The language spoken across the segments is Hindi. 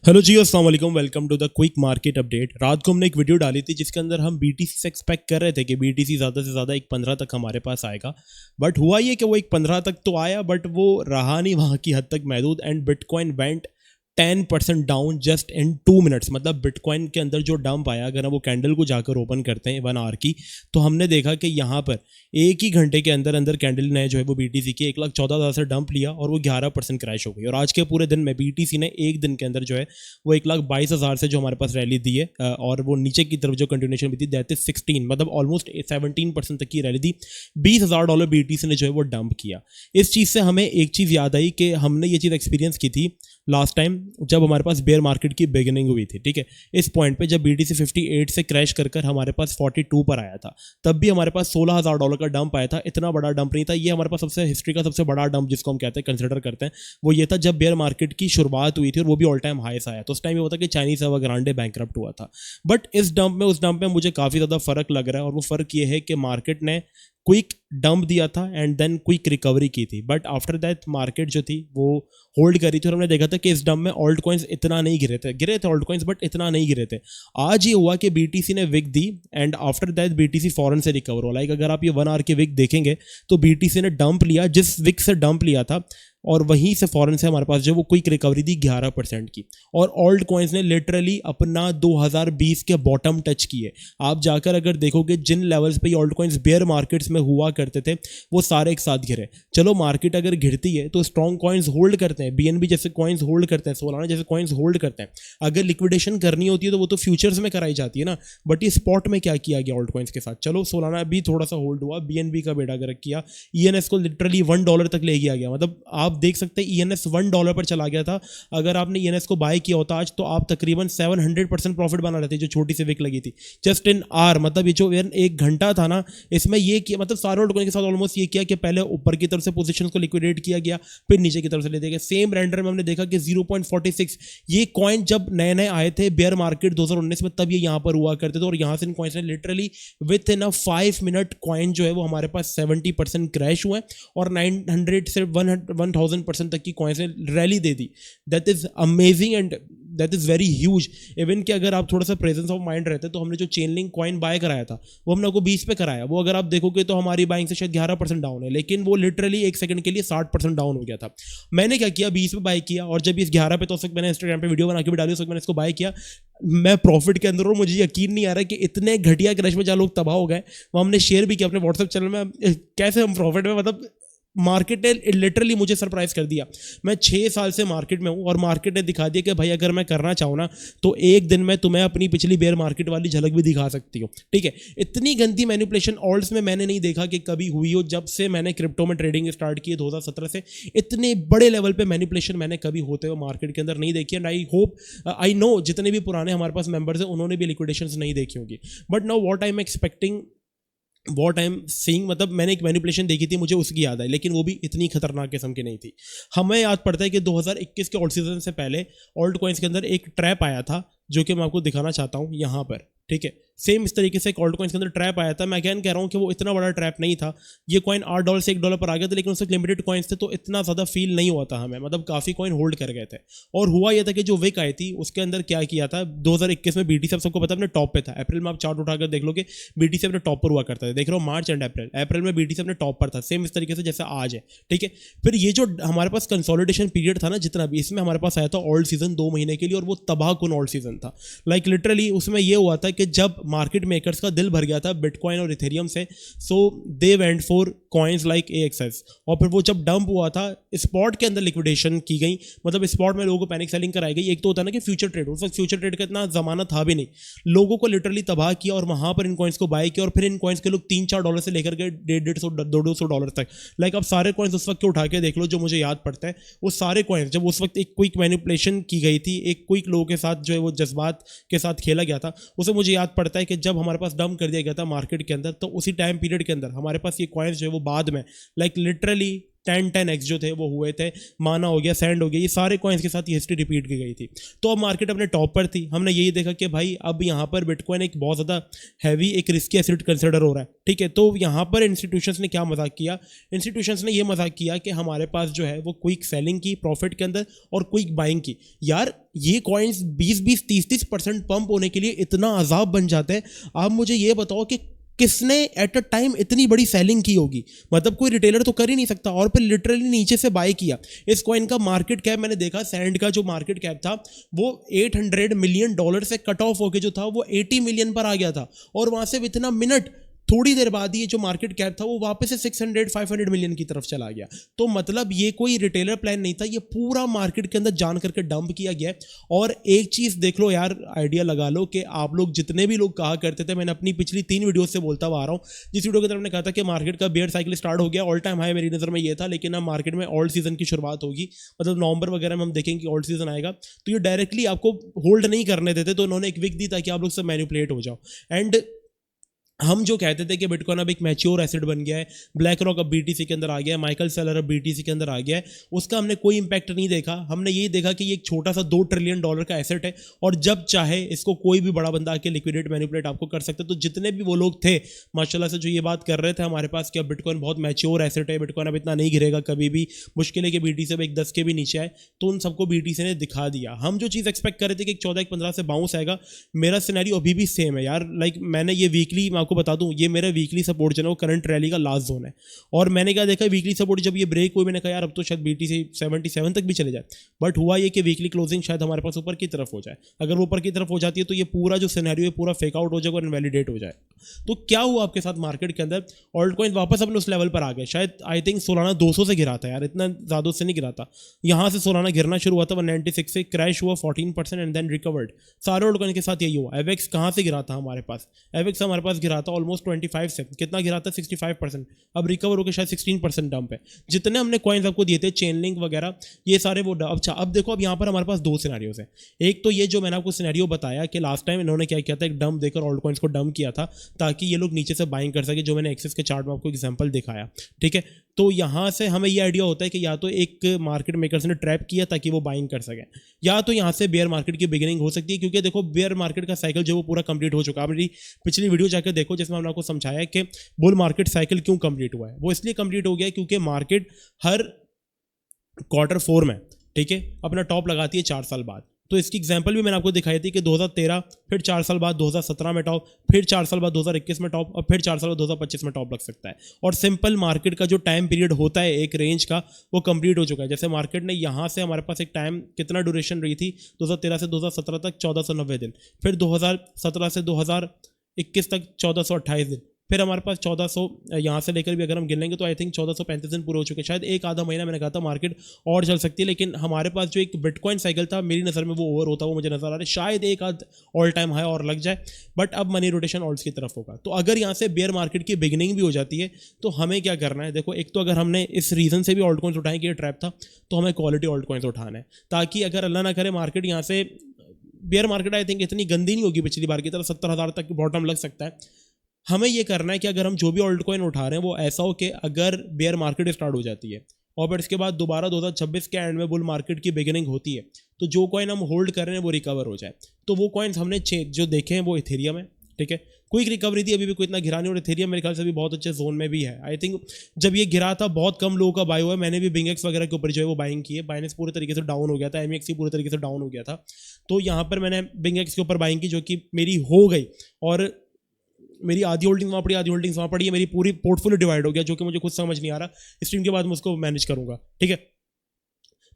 हेलो जी, अस्सलाम वालेकुम। Welcome to the quick market update. रात को हमने एक वीडियो डाली थी जिसके अंदर हम बीटीसी से एक्सपेक्ट कर रहे थे कि बीटीसी ज़्यादा से ज़्यादा एक 15 तक हमारे पास आएगा। बट हुआ ये कि वो एक 15 तक तो आया, बट वो रहा नहीं वहाँ की हद तक महदूद। And bitcoin went 10% down just in 2 minutes. मतलब बिटकॉइन के अंदर जो डंप आया, अगर हम वो कैंडल को जाकर ओपन करते हैं 1 आवर की, तो हमने देखा कि यहाँ पर एक ही घंटे के अंदर अंदर कैंडल ने जो है वो बीटीसी की 1,14,000 से डंप लिया और वो 11% क्रैश हो गई। और आज के पूरे दिन में बीटीसी ने एक दिन के अंदर जो है वो 1,22,000 से जो हमारे पास रैली दी है, और वो नीचे की तरफ जो कंटिन्यूशन भी थी दैट इज 16, मतलब ऑलमोस्ट 17% तक की रैली दी। $20,000 बीटीसी ने जो है वो डंप किया। इस चीज़ से हमें एक चीज़ याद आई कि हमने ये चीज़ एक्सपीरियंस की थी लास्ट टाइम जब हमारे पास बेयर मार्केट की बिगिनिंग हुई थी। ठीक है, इस पॉइंट पे जब बीटीसी 58 से क्रैश कर हमारे पास 42 पर आया था, तब भी हमारे पास $16,000 का डंप आया था। इतना बड़ा डंप नहीं था, ये हमारे पास सबसे हिस्ट्री का सबसे बड़ा डंप जिसको हम कहते हैं, कंसिडर करते हैं, वो ये था जब बेयर मार्केट की शुरुआत हुई थी और वो भी ऑल टाइम हाई से आया। तो उस टाइम ये होता कि चाइनीज एवरग्रांडे बैंकरप्ट हुआ था। बट इस डंप में, उस डंप में मुझे काफ़ी ज़्यादा फर्क लग रहा है, और वो फर्क ये है कि मार्केट ने क्विक डंप दिया था एंड देन क्विक रिकवरी की थी। बट आफ्टर दैट मार्केट जो थी वो होल्ड करी थी, और हमने देखा था कि इस डंप में ऑल्ट कॉइन्स इतना नहीं गिरे थे ऑल्ट कॉइन्स, बट इतना नहीं गिरे थे। आज ये हुआ कि बीटीसी ने विक दी एंड आफ्टर दैट बीटीसी फॉरन से रिकवर हो। लाइक अगर आप ये 1 आवर की विक देखेंगे तो बीटीसी ने डंप लिया, जिस विक से डंप लिया था, और वहीं से फॉरन से हमारे पास जो वो क्विक रिकवरी थी 11% की। और ऑल्ट कॉइन्स ने लिटरली अपना 2020 के बॉटम टच किए। आप जाकर अगर देखोगे जिन लेवल्स पे ऑल्ट कॉइन्स बेयर मार्केट्स में हुआ करते थे वो सारे एक साथ गिरे। चलो मार्केट अगर गिरती है तो स्ट्रॉन्ग कॉइन्स होल्ड करते हैं, बीएनबी जैसे कॉइन्स होल्ड करते हैं, सोलाना जैसे कॉइन्स होल्ड करते हैं। अगर लिक्विडेशन करनी होती है तो वो तो फ्यूचर्स में कराई जाती है ना। बट ये स्पॉट में क्या किया गया ऑल्ट कॉइन्स के साथ? चलो सोलाना भी थोड़ा सा होल्ड हुआ, बीएनबी का बेड़ा गर्क किया, ईएनएस को लिटरली $1 तक ले गया गया। मतलब आप देख सकते हैं ईएनएस $1 पर चला गया था। अगर आपने ईएनएस को बाय किया होता आज तो आप तकरीबन 700% प्रॉफिट बना रहे थे, जो छोटी सी विक लगी थी जस्ट इन आर। मतलब ये जो एक घंटा था ना, इसमें ये किया, मतलब सारे ऑल्टकॉइन के साथ ऑलमोस्ट ये किया कि पहले ऊपर की तरफ से पोजीशंस को लिक्विडेट किया गया, फिर नीचे की तरफ से ले दिया गया। सेम रेंडर में हमने देखा कि 0.46 ये कॉइन जब नए नए आए थे बेयर मार्केट 2019 में, तब ये यहाँ पर हुआ करते थे, और यहाँ से इन कॉइन्स ने literally with in a 5 minute coin जो है वो हमारे पास 70% क्रैश हुए और 900 से 1000% तक की कॉइन्स ने rally they the. That is amazing and that is very huge. Even कि अगर आप थोड़ा सा प्रेजेंस ऑफ माइंड रहते तो हमने जो चेन लिंक कॉइन बाय कराया था वो हमने आपको 20 पे कराया, वो अगर आप देखोगे तो हमारी बाइंग से शायद 11% डाउन है, लेकिन वो लिटरली एक सेकंड के लिए 60% डाउन हो गया था। मैंने क्या किया, 20 पे बाय किया, और जब इस 11 पे, तो उस वक्त मैंने इंस्टाग्राम पे वीडियो बना के भी डाली, उस वक्त मैंने इसको बाय किया। मैं प्रॉफिट के अंदर, और मुझे यकीन नहीं आ रहा है कि इतने घटिया क्रैश में जहाँ लोग तबाह हो गए, वो हमने शेयर भी किया अपने व्हाट्सएप चैनल में, कैसे हम प्रॉफिट में, मतलब मार्केट ने लिटरली मुझे सरप्राइज कर दिया। मैं 6 साल से मार्केट में हूँ और मार्केट ने दिखा दिया कि भाई अगर मैं करना चाहूँ ना तो एक दिन में तुम्हें अपनी पिछली बेयर मार्केट वाली झलक भी दिखा सकती हूँ। ठीक है, इतनी गंदी मैनिपुलेशन ऑल्ट्स में मैंने नहीं देखा कि कभी हुई हो। जब से मैंने क्रिप्टो में ट्रेडिंग स्टार्ट की 2017 से, इतने बड़े लेवल पे मैनिपुलेशन मैंने कभी होते हुए मार्केट के अंदर नहीं देखी। And I hope, I know जितने भी पुराने हमारे पास मेंबर्स हैं उन्होंने भी लिक्विडेशन नहीं देखी होगी। But now what I am expecting, what I am seeing, मतलब मैंने एक मैनिपुलेशन देखी थी, मुझे उसकी याद आई, लेकिन वो भी इतनी खतरनाक किस्म की नहीं थी। हमें याद पड़ता है कि 2021 के ऑल्ट सीजन से पहले ऑल्ट कॉइन्स के अंदर एक ट्रैप आया था जो कि मैं आपको दिखाना चाहता हूँ यहाँ पर। ठीक है, सेम इस तरीके से एक ऑल्ट कॉइन्स के अंदर ट्रैप आया था। मैं अगेन कह रहा हूँ कि वो इतना बड़ा ट्रैप नहीं था। ये कॉइन $8 से $1 पर आ गया था, लेकिन उससे लिमिटेड कॉइन्स थे तो इतना ज़्यादा फील नहीं हुआ था हमें, मतलब काफ़ी कॉइन होल्ड कर गए थे। और हुआ यह था कि जो विक आई थी उसके अंदर क्या किया था, 2021 में बीटीसी, सबको पता है, अपने टॉप पे था। अप्रैल में आप चार्ट उठाकर देख लोगे, बीटीसी अपने टॉप पर हुआ करता था। देख रहे हो, मार्च एंड अप्रैल में बीटीसी अपने टॉप पर था, सेम इस तरीके से जैसा आज है। ठीक है, फिर ये जो हमारे पास कंसोलिडेशन पीरियड था ना, जितना भी, इसमें हमारे पास आया था ऑल्ट सीजन 2 महीने के लिए, और वो तबाहकुन ऑल्ट सीजन था। लाइक लिटरली उसमें ये हुआ था कि जब मार्केट मेकर्स का दिल भर गया था बिटकॉइन और इथेरियम से, so they went for coins like AXS. और फिर वो जब डंप हुआ था, स्पॉट के अंदर लिक्विडेशन की गई, मतलब स्पॉट में लोगों को पैनिक सेलिंग कराई गई। एक तो होता है ना कि फ्यूचर ट्रेड, उस वक्त फ्यूचर ट्रेड का इतना जमाना था भी नहीं, लोगों को लिटरली तबाह किया और वहां पर इन कॉइन्स को बाय किया, और फिर इन कॉइन्स के लोग $3-4 से लेकर के $150-200 तक, लाइक आप सारे कॉइन्स उस वक्त के उठा के देख लो जो मुझे याद पड़ता है। वो सारे कॉइन्स जब उस वक्त एक क्विक मैनिपुलेशन की गई थी, एक क्विक लोगों के साथ जो है वो जज्बात के साथ खेला गया था, उसे मुझे याद पड़ता है कि जब हमारे पास डंप कर दिया गया था मार्केट के अंदर, तो उसी टाइम पीरियड के अंदर हमारे पास ये कॉइन्स जो है वो बाद में लाइक लिटरली 10x जो थे वो हुए थे, माना हो गया, सैंड हो गया, ये सारे कॉइन्स के साथ ये हिस्ट्री रिपीट की गई थी। तो अब मार्केट अपने टॉप पर थी, हमने यही देखा कि भाई अब यहाँ पर बिटकॉइन एक बहुत ज़्यादा हैवी एक रिस्की एसेट कंसिडर हो रहा है, ठीक है। तो यहाँ पर इंस्टीट्यूशंस ने क्या मजाक किया, इंस्टीट्यूशंस ने ये मजाक किया कि हमारे पास जो है वो क्विक सेलिंग की प्रॉफिट के अंदर और क्विक बाइंग की। यार ये कॉइन्स 20-20, 30-30% पंप होने के लिए इतना अजाब बन जाते हैं। आप मुझे ये बताओ कि किसने एट अ टाइम इतनी बड़ी सेलिंग की होगी, मतलब कोई रिटेलर तो कर ही नहीं सकता, और फिर लिटरली नीचे से बाय किया। इस कॉइन का मार्केट कैप मैंने देखा, सैंड का जो मार्केट कैप था वो $800 मिलियन से कट ऑफ होके जो था वो 80 मिलियन पर आ गया था, और वहां से विद इन अ मिनट थोड़ी देर बाद ये जो मार्केट कैप था वो वापस से 600-500 मिलियन की तरफ चला गया। तो मतलब ये कोई रिटेलर प्लान नहीं था, ये पूरा मार्केट के अंदर जान करके डंप किया गया। और एक चीज देख लो यार, आइडिया लगा लो कि आप लोग जितने भी लोग कहा करते थे, मैंने अपनी पिछली 3 वीडियो से बोलता हुआ आ रहा हूँ, जिस वीडियो के अंदर मैंने कहा था कि मार्केट का बेयर साइकिल स्टार्ट हो गया, ऑल टाइम हाई मेरी नजर में ये था, लेकिन अब मार्केट में ऑल्ड सीजन की शुरुआत होगी, मतलब नवंबर वगैरह में हम देखेंगे ऑल्ड सीजन आएगा, तो ये डायरेक्टली आपको होल्ड नहीं करने देते, तो उन्होंने एक विक दी ताकि आप लोग सब मैनिपुलेट हो जाओ। एंड हम जो कहते थे कि बिटकॉइन अब एक मैच्योर एसेट बन गया है, ब्लैक रॉक अब बीटीसी के अंदर आ गया है, माइकल सेलर अब बीटीसी के अंदर आ गया है, उसका हमने कोई इंपैक्ट नहीं देखा। हमने यही देखा कि ये एक छोटा सा $2 ट्रिलियन का एसेट है, और जब चाहे इसको कोई भी बड़ा बंदा आके लिक्विडेट मैनिपुलेट आपको कर सकते। तो जितने भी वो लोग थे माशाल्लाह से जो ये बात कर रहे थे हमारे पास कि अब बिटकॉइन बहुत मैच्योर एसेट है, बिटकॉइन अब इतना नहीं गिरेगा कभी भी, मुश्किल है कि बीटीसी अब एक 10 के भी नीचे आए, तो उन सबको बीटीसी ने दिखा दिया। हम जो चीज़ एक्सपेक्ट कर रहे थे कि 14-15 से बाउंस आएगा, मेरा सिनेरियो अभी भी सेम है यार। लाइक मैंने ये वीकली, मैं आपको बता दूं, ये मेरा वीकली सपोर्ट जो है वो करंट रैली का लास्ट जोन है, और मैंने क्या देखा वीकली सपोर्ट जब ये ब्रेक हुई, मैंने कहा यार अब तो शायद बीटीसी 77 तक भी चले जाए, बट हुआ ये कि वीकली क्लोजिंग शायद हमारे पास ऊपर की तरफ हो जाए। अगर वो ऊपर की तरफ हो जाती है तो ये पूरा जो सिनेरियो है पूरा फेक आउट हो जाएगा और इनवैलिडेट हो जाए। तो क्या हुआ आपके साथ मार्केट के अंदर, ऑल्ट कॉइन वापस अपने उस लेवल पर आ गए, शायद आई थिंक सोलाना 200 से गिरा था यार, इतना ज़्यादा से नहीं गिरा था, यहाँ से सोलाना गिरना शुरू हुआ था 196 से, क्रैश हुआ 14% एंड देन रिकवर्ड। सारे ऑल्ट कॉइन के साथ यही हुआ। एवेक्स कहाँ से गिरा था हमारे पास, एवेक्स हमारे पास गिरा था ऑलमोस्ट 25 से, कितना गिरा था 65%, अब रिकवर होकर शायद 16% डंप है। जितने हमने कॉइन्स आपको दिए थे चेन लिंक वगैरह ये सारे वो अच्छा। अब देखो, अब यहाँ पर हमारे पास 2 सिनेरियोज हैं। एक तो ये जो मैंने आपको सिनेरियो बताया कि लास्ट टाइम इन्होंने क्या किया था, एक डंप देकर ऑल्ट कॉइन्स को डंप किया था ताकि ये लोग नीचे से बाइंग कर सके, जो मैंने एक्सेस के चार्ट में आपको एग्जांपल दिखाया, ठीक है। तो यहाँ से हमें ये आइडिया होता है कि या तो एक मार्केट मेकर्स ने ट्रैप किया ताकि वो बाइंग कर सके, या तो यहाँ से बेयर मार्केट की बिगिनिंग हो सकती है, क्योंकि देखो बेयर मार्केट का साइकिल जो वो पूरा कंप्लीट हो चुका है। मेरी पिछली वीडियो जाकर देखो जिसमें हमने आपको समझाया कि बुल मार्केट साइकिल क्यों कंप्लीट हुआ है। वो इसलिए कंप्लीट हो गया है क्योंकि मार्केट हर Q4 में, ठीक है, अपना टॉप लगाती है 4 साल बाद। तो इसकी एग्जांपल भी मैंने आपको दिखाई थी कि 2013, फिर 4 साल बाद 2017 में टॉप, फिर 4 साल बाद 2021 में टॉप, और फिर 4 साल बाद 2025 में टॉप लग सकता है। और सिंपल मार्केट का जो टाइम पीरियड होता है एक रेंज का, वो कंप्लीट हो चुका है। जैसे मार्केट ने यहाँ से हमारे पास एक टाइम, कितना ड्यूरेशन रही थी 2013 से 2017 तक 1490 दिन, फिर 2017 से 2021 तक 1428 दिन, फिर हमारे पास 1400 यहाँ से लेकर भी अगर हम गिन लेंगे तो आई थिंक 1435 दिन पूरे हो चुके हैं। शायद एक आधा महीना मैंने कहा था मार्केट और चल सकती है, लेकिन हमारे पास जो एक बिटकॉइन साइकिल था मेरी नज़र में वो ओवर होता हुआ मुझे नजर आ रहा है। शायद एक आध ऑल टाइम हाई और लग जाए, बट अब मनी रोटेशन ऑल्ट्स की तरफ होगा। तो अगर यहाँ से बेयर मार्केट की बिगिनिंग भी हो जाती है तो हमें क्या करना है, देखो, एक तो अगर हमने इस रीज़न से भी ऑल्ट कॉइन्स उठाए कि ये ट्रैप था, तो हमें क्वालिटी ऑल्ट कॉइन्स उठाना है, ताकि अगर अल्लाह ना करे मार्केट यहाँ से, बेयर मार्केट आई थिंक इतनी गंदी नहीं होगी पिछली बार की तरह, 70,000 तक बॉटम लग सकता है। हमें ये करना है कि अगर हम जो भी ऑल्ट कॉइन उठा रहे हैं वो ऐसा हो कि अगर बेयर मार्केट स्टार्ट हो जाती है और फिर इसके बाद दोबारा 2026 के एंड में बुल मार्केट की बिगिनिंग होती है, तो जो कॉइन हम होल्ड कर रहे हैं वो रिकवर हो जाए। तो वो कॉइन्स हमने जो देखे हैं वो इथेरियम है, ठीक है, क्विक रिकवरी थी, अभी भी कोई इतना गिरा नहीं, और इथेरियम मेरे ख्याल से भी बहुत अच्छे जोन में भी है। आई थिंक जब ये गिरा था बहुत कम लोगों का बाय हुआ है, मैंने भी बिंगेक्स वगैरह के ऊपर जो है वो बाइंग की है। बाइनेंस पूरे तरीके से डाउन हो गया था, एमएक्सी पूरे तरीके से डाउन हो गया था, तो यहाँ पर मैंने बिंगेक्स के ऊपर बाइंग की जो कि मेरी हो गई, और मेरी आधी होल्डिंग वहाँ पड़ी, आधी होल्डिंग्स वहाँ पड़ी है, मेरी पूरी पोर्टफोलियो डिवाइड हो गया, जो कि मुझे खुद समझ नहीं आ रहा। स्ट्रीम के बाद मैं उसको मैनेज करूँगा, ठीक है।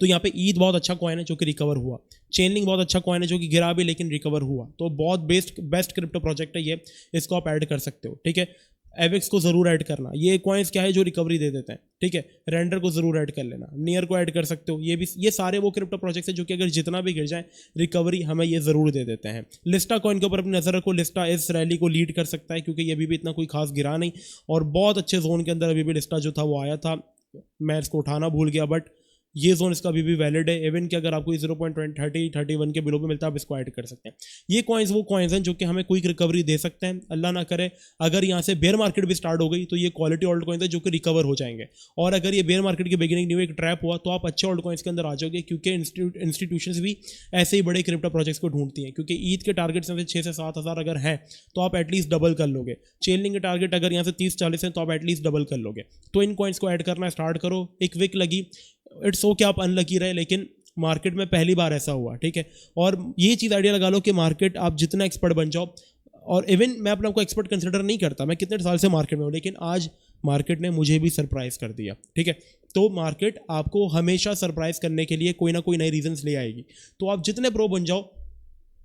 तो यहाँ पे ईद बहुत अच्छा कॉइन है जो कि रिकवर हुआ, चेनलिंग बहुत अच्छा कॉइन है जो कि गिरा भी लेकिन रिकवर हुआ, तो बहुत बेस्ट क्रिप्टो प्रोजेक्ट है ये, इसको आप ऐड कर सकते हो, ठीक है। एवेक्स को जरूर ऐड करना, ये कॉइन्स क्या है जो रिकवरी दे देते हैं, ठीक है। रेंडर को जरूर ऐड कर लेना, नियर को ऐड कर सकते हो, ये भी, ये सारे वो क्रिप्टो प्रोजेक्ट्स हैं जो कि अगर जितना भी गिर जाए रिकवरी हमें ये जरूर दे देते हैं। लिस्टा कॉइन के ऊपर अपनी नजर रखो, लिस्टा इस रैली को लीड कर सकता है क्योंकि ये अभी भी इतना कोई खास गिरा नहीं, और बहुत अच्छे जोन के अंदर अभी भी लिस्टा जो था वो आया था, मैं इसको उठाना भूल गया, बट ये जोन इसका अभी भी वैलिड है। इवन कि अगर आपको 0.30-31 के बिलो पे मिलता है आप इसको ऐड कर सकते हैं। ये कॉइन्स वो कॉइन्स हैं जो कि हमें क्विक रिकवरी दे सकते हैं। अल्लाह ना करे अगर यहाँ से बेयर मार्केट भी स्टार्ट हो गई तो ये क्वालिटी ऑल्ट कॉइन्स है जो कि रिकवर हो जाएंगे। और अगर ये बेयर मार्केट की बिगिनिंग नहीं हुई, एक ट्रैप हुआ, तो आप अच्छे ऑल्ट कॉइन्स के अंदर आ जाओगे, क्योंकि इंस्टीट्यूशंस भी ऐसे ही बड़े क्रिप्टो प्रोजेक्ट्स को ढूंढती हैं। क्योंकि ईद के टारगेट्स में से 6 से 7 हज़ार अगर हैं तो आप एटलीस्ट डबल कर लोगे। चेनलिंग के टारगेट अगर यहाँ से 30-40 हैं तो आप एटलीस्ट डबल कर लोगे। तो इन कॉइन्स को ऐड करना स्टार्ट करो। एक विक लगी, इट्स ओके, आप अनलकी रहे, लेकिन मार्केट में पहली बार ऐसा हुआ, ठीक है। और ये चीज़ आइडिया लगा लो कि मार्केट आप जितना एक्सपर्ट बन जाओ, और इवन मैं अपने आपको एक्सपर्ट कंसिडर नहीं करता, मैं कितने साल से मार्केट में हूँ, लेकिन आज मार्केट ने मुझे भी सरप्राइज कर दिया, ठीक है। तो मार्केट आपको हमेशा सरप्राइज करने के लिए कोई ना कोई नई रीजंस ले आएगी। तो आप जितने प्रो बन जाओ,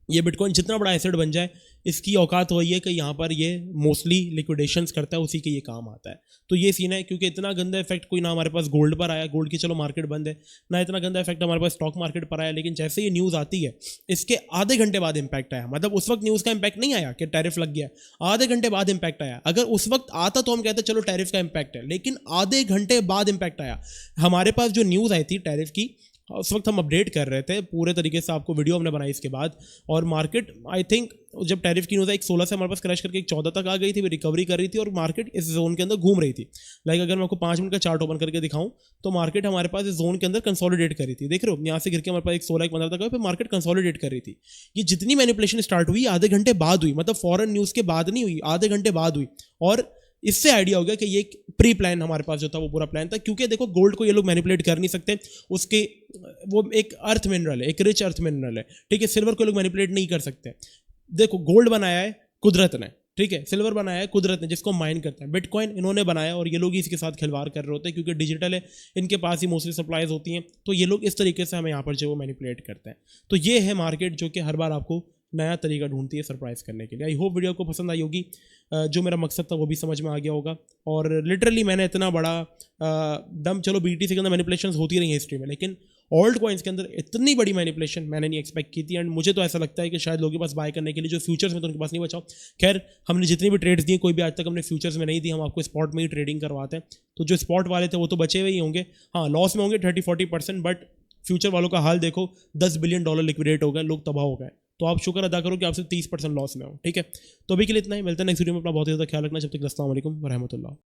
ये बिटकॉइन जितना बड़ा एसेट बन जाए, इसकी औकात वही है कि यहाँ पर ये मोस्टली लिक्विडेशंस करता है, उसी के ये काम आता है। तो ये सीन है, क्योंकि इतना गंदा इफेक्ट कोई ना हमारे पास गोल्ड पर आया, गोल्ड की चलो मार्केट बंद है, ना इतना गंदा इफेक्ट हमारे पास स्टॉक मार्केट पर आया। लेकिन जैसे ये न्यूज़ आती है, इसके आधे घंटे बाद इंपैक्ट आया। मतलब उस वक्त न्यूज़ का इंपैक्ट नहीं आया कि टैरिफ लग गया, आधे घंटे बाद इंपैक्ट आया। अगर उस वक्त आता तो हम कहते चलो टैरिफ का इंपैक्ट है, लेकिन आधे घंटे बाद इंपैक्ट आया। हमारे पास जो न्यूज़ आई थी टैरिफ की, उस वक्त हम अपडेट कर रहे थे पूरे तरीके से, आपको वीडियो हमने बनाई इसके बाद। और मार्केट आई थिंक जब टैरिफ की न्यूज़ आई 16 से हमारे पास क्रैश करके 14 तक आ गई थी, रिकवरी कर रही थी, और मार्केट इस जोन के अंदर घूम रही थी। लाइक अगर मैं आपको 5 मिनट का चार्ट ओपन करके दिखाऊं तो मार्केट हमारे पास इस जोन के अंदर कंसोलिडेट कर रही थी। देख रहे हो, यहाँ से गिर के हमारे पास 16-15 तक, फिर मार्केट कंसोलिडेट कर रही थी। ये जितनी मैनिपुलेशन स्टार्ट हुई आधे घंटे बाद हुई, मतलब फॉरन न्यूज़ के बाद नहीं हुई, आधे घंटे बाद हुई। और इससे आइडिया हो गया कि ये एक प्री प्लान हमारे पास जो था वो पूरा प्लान था। क्योंकि देखो गोल्ड को ये लोग मैनिपुलेट कर नहीं सकते, उसके वो एक अर्थ मिनरल है, एक रिच अर्थ मिनरल है, ठीक है। सिल्वर को लोग मैनिपुलेट नहीं कर सकते। देखो गोल्ड बनाया है कुदरत ने, ठीक है, सिल्वर बनाया है कुदरत ने, जिसको माइन करते हैं। बिटकॉइन इन्होंने बनाया, और ये लोग इसके साथ खिलवाड़ कर रहे होते हैं, क्योंकि डिजिटल है, इनके पास ही मोस्टली सप्लाईज होती हैं। तो ये लोग इस तरीके से हमें यहाँ पर जो वो मैनिपुलेट करते हैं। तो ये है मार्केट जो कि हर बार आपको नया तरीका ढूंढती है सरप्राइज करने के लिए। आई होप वीडियो को पसंद आई होगी, जो मेरा मकसद था वो भी समझ में आ गया होगा। और लिटरली मैंने इतना बड़ा दम, चलो BTC के अंदर मैनिपुलेशंस होती रही है हिस्ट्री में, लेकिन ऑल्ट कॉइन्स के अंदर इतनी बड़ी मैनिपुलेशन मैंने नहीं एक्सपेक्ट की थी। एंड मुझे तो ऐसा लगता है कि शायद लोगों के पास बाय करने के लिए जो फ्यूचर्स में तो उनके पास नहीं बचाओ। खैर, हमने जितनी भी ट्रेड्स दी, कोई भी आज तक हमने फ्यूचर्स में नहीं दी, हम आपको स्पॉट में ही ट्रेडिंग करवाते हैं। तो जो स्पॉट वाले थे वो तो बचे हुए ही होंगे, हाँ लॉस में होंगे 30-40%, बट फ्यूचर वालों का हाल देखो, $10 बिलियन लिक्विडेट हो गए, लोग तबाह हो गए। तो आप शुक्र अदा करो कि आपसे 30% लॉस में हो, ठीक है। तो अभी के लिए इतना ही, मिलते हैं नेक्स्ट वीडियो में। अपना बहुत ही ज़्यादा ख्याल रखना, जब तक अस्सलाम वालेकुम व रहमतुल्लाह।